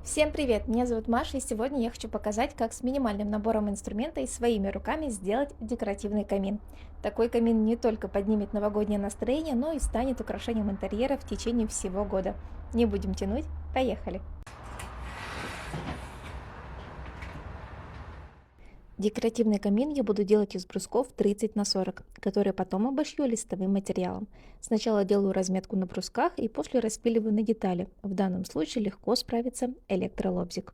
Всем привет! Меня зовут Маша, и сегодня я хочу показать, как с минимальным набором инструмента и своими руками сделать декоративный камин. Такой камин не только поднимет новогоднее настроение, но и станет украшением интерьера в течение всего года. Не будем тянуть, поехали! Декоративный камин я буду делать из брусков 30 на 40, которые потом обошью листовым материалом. Сначала делаю разметку на брусках и после распиливаю на детали. В данном случае легко справится электролобзик.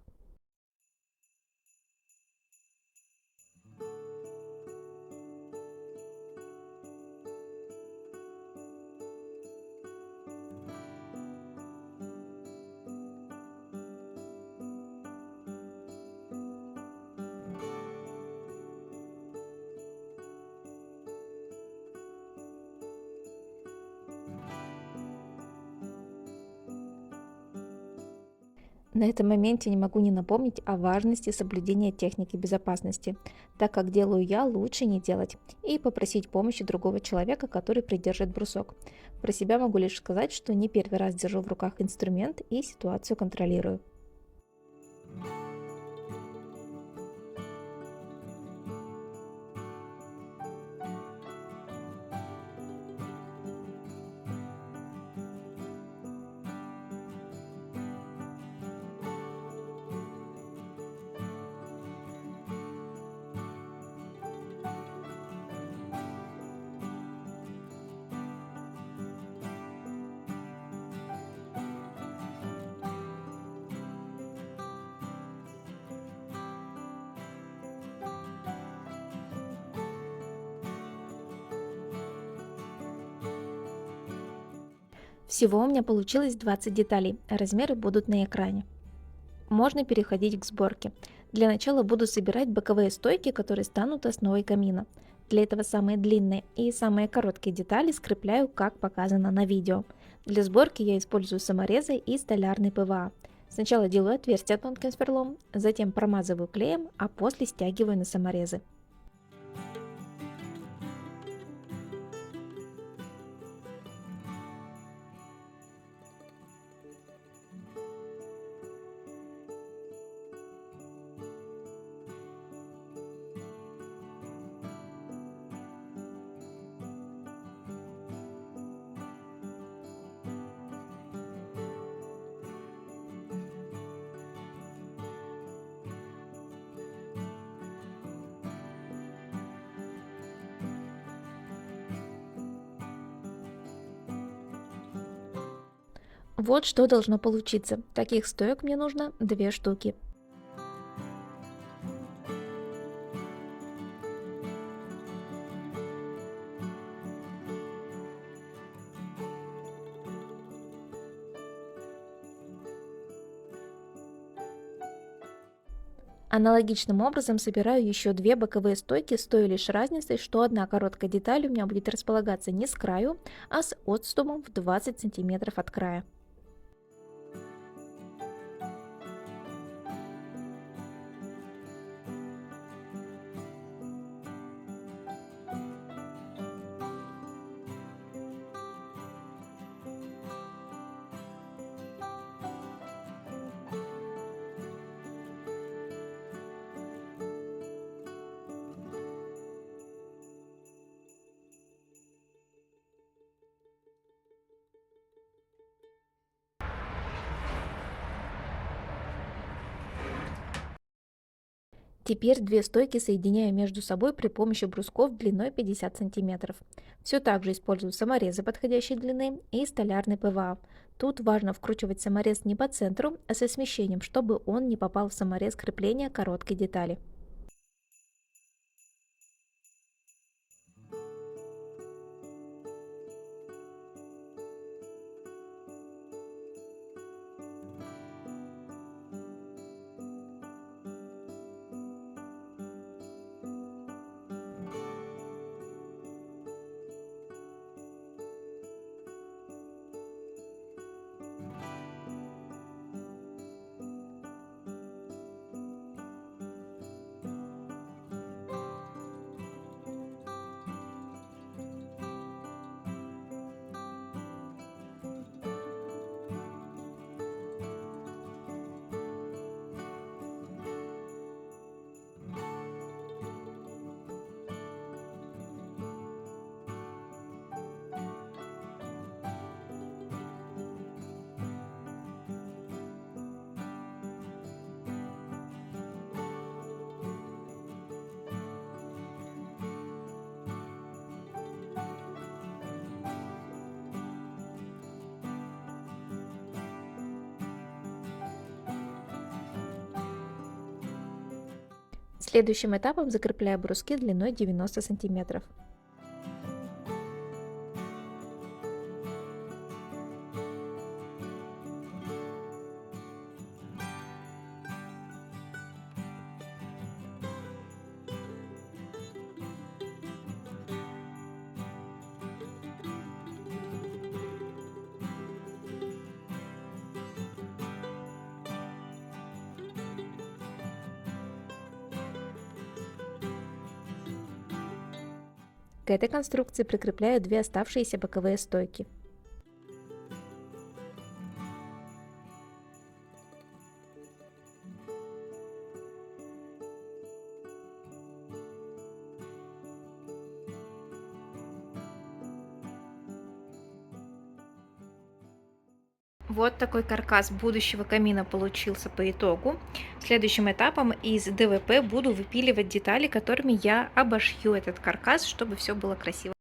На этом моменте не могу не напомнить о важности соблюдения техники безопасности. Так как делаю я, лучше не делать. И попросить помощи другого человека, который придержит брусок. Про себя могу лишь сказать, что не первый раз держу в руках инструмент и ситуацию контролирую. Всего у меня получилось 20 деталей, а размеры будут на экране. Можно переходить к сборке. Для начала буду собирать боковые стойки, которые станут основой камина. Для этого самые длинные и самые короткие детали скрепляю, как показано на видео. Для сборки я использую саморезы и столярный ПВА. Сначала делаю отверстие тонким сверлом, затем промазываю клеем, а после стягиваю на саморезы. Вот что должно получиться. Таких стоек мне нужно 2 штуки. Аналогичным образом собираю еще 2 боковые стойки с той лишь разницей, что одна короткая деталь у меня будет располагаться не с краю, а с отступом в 20 сантиметров от края. Теперь 2 стойки соединяю между собой при помощи брусков длиной 50 сантиметров. Все так же использую саморезы подходящей длины и столярный ПВА. Тут важно вкручивать саморез не по центру, а со смещением, чтобы он не попал в саморез крепления короткой детали. Следующим этапом закрепляю бруски длиной 90 сантиметров. К этой конструкции прикрепляю две оставшиеся боковые стойки. Вот такой каркас будущего камина получился по итогу. Следующим этапом из ДВП буду выпиливать детали, которыми я обошью этот каркас, чтобы все было красиво.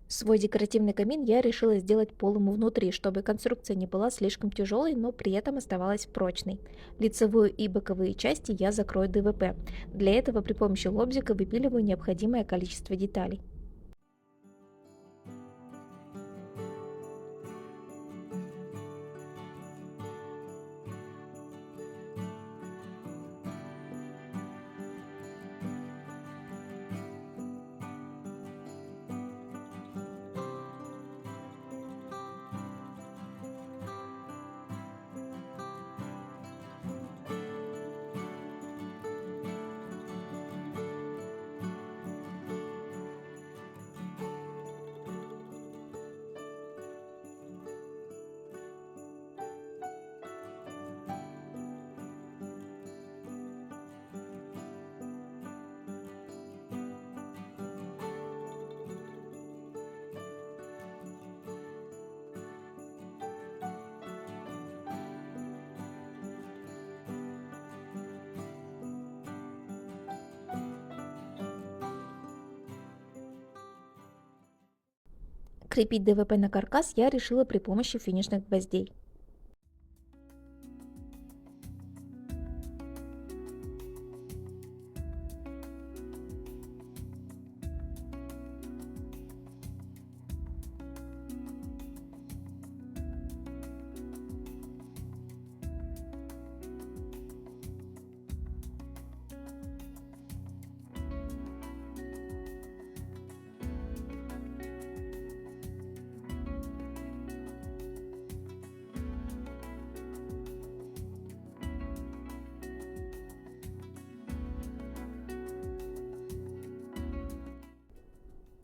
Свой декоративный камин я решила сделать полым внутри, чтобы конструкция не была слишком тяжелой, но при этом оставалась прочной. Лицевую и боковые части я закрою ДВП. Для этого при помощи лобзика выпиливаю необходимое количество деталей. Крепить ДВП на каркас я решила при помощи финишных гвоздей.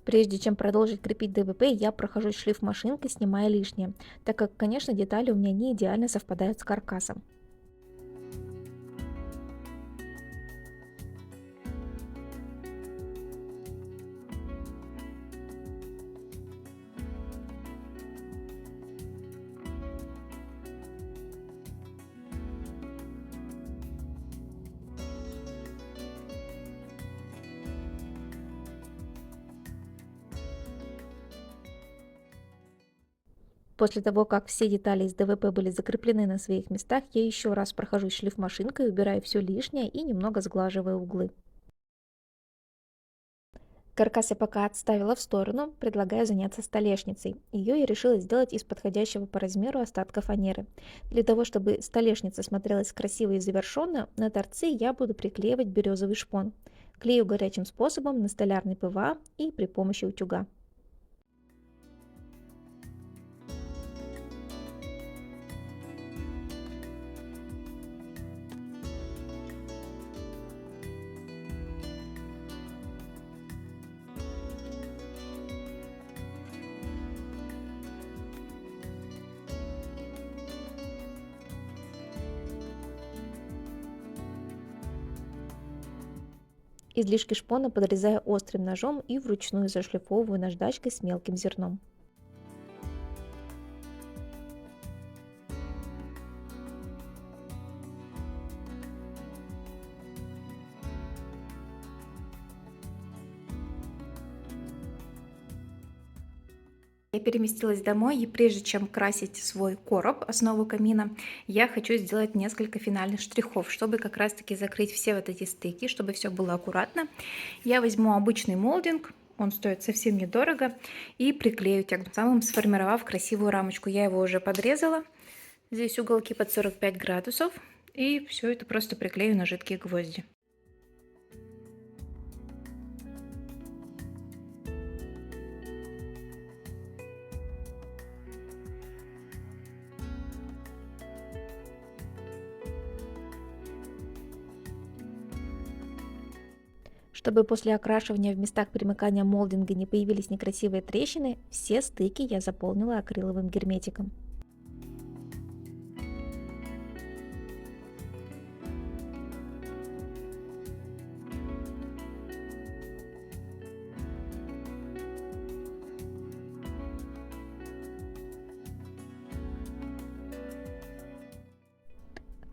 Прежде чем продолжить крепить ДВП, я прохожусь шлифмашинкой, снимая лишнее, так как, конечно, детали у меня не идеально совпадают с каркасом. После того, как все детали из ДВП были закреплены на своих местах, я еще раз прохожусь шлифмашинкой, убираю все лишнее и немного сглаживаю углы. Каркас я пока отставила в сторону, предлагаю заняться столешницей. Ее я решила сделать из подходящего по размеру остатка фанеры. Для того, чтобы столешница смотрелась красиво и завершенно, на торцы я буду приклеивать березовый шпон. Клею горячим способом на столярный ПВА и при помощи утюга. Излишки шпона подрезаю острым ножом и вручную зашлифовываю наждачкой с мелким зерном. Я переместилась домой, и прежде чем красить свой короб, основу камина, я хочу сделать несколько финальных штрихов, чтобы как раз-таки закрыть все вот эти стыки, чтобы все было аккуратно. Я возьму обычный молдинг, он стоит совсем недорого, и приклею, тем самым сформировав красивую рамочку. Я его уже подрезала, здесь уголки под 45 градусов, и все это просто приклею на жидкие гвозди. Чтобы после окрашивания в местах примыкания молдинга не появились некрасивые трещины, все стыки я заполнила акриловым герметиком.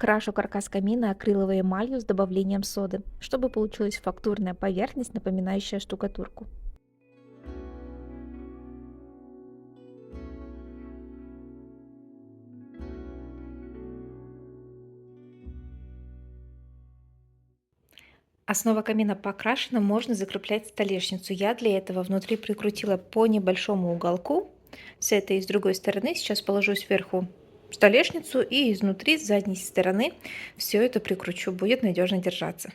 Крашу каркас камина акриловой эмалью с добавлением соды, чтобы получилась фактурная поверхность, напоминающая штукатурку. Основа камина покрашена, можно закреплять столешницу. Я для этого внутри прикрутила по небольшому уголку с этой и с другой стороны. Сейчас положу сверху столешницу и изнутри, с задней стороны все это прикручу, будет надежно держаться.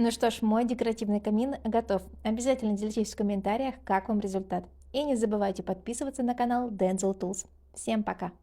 Ну что ж, мой декоративный камин готов. Обязательно делитесь в комментариях, как вам результат. И не забывайте подписываться на канал Denzel Tools. Всем пока!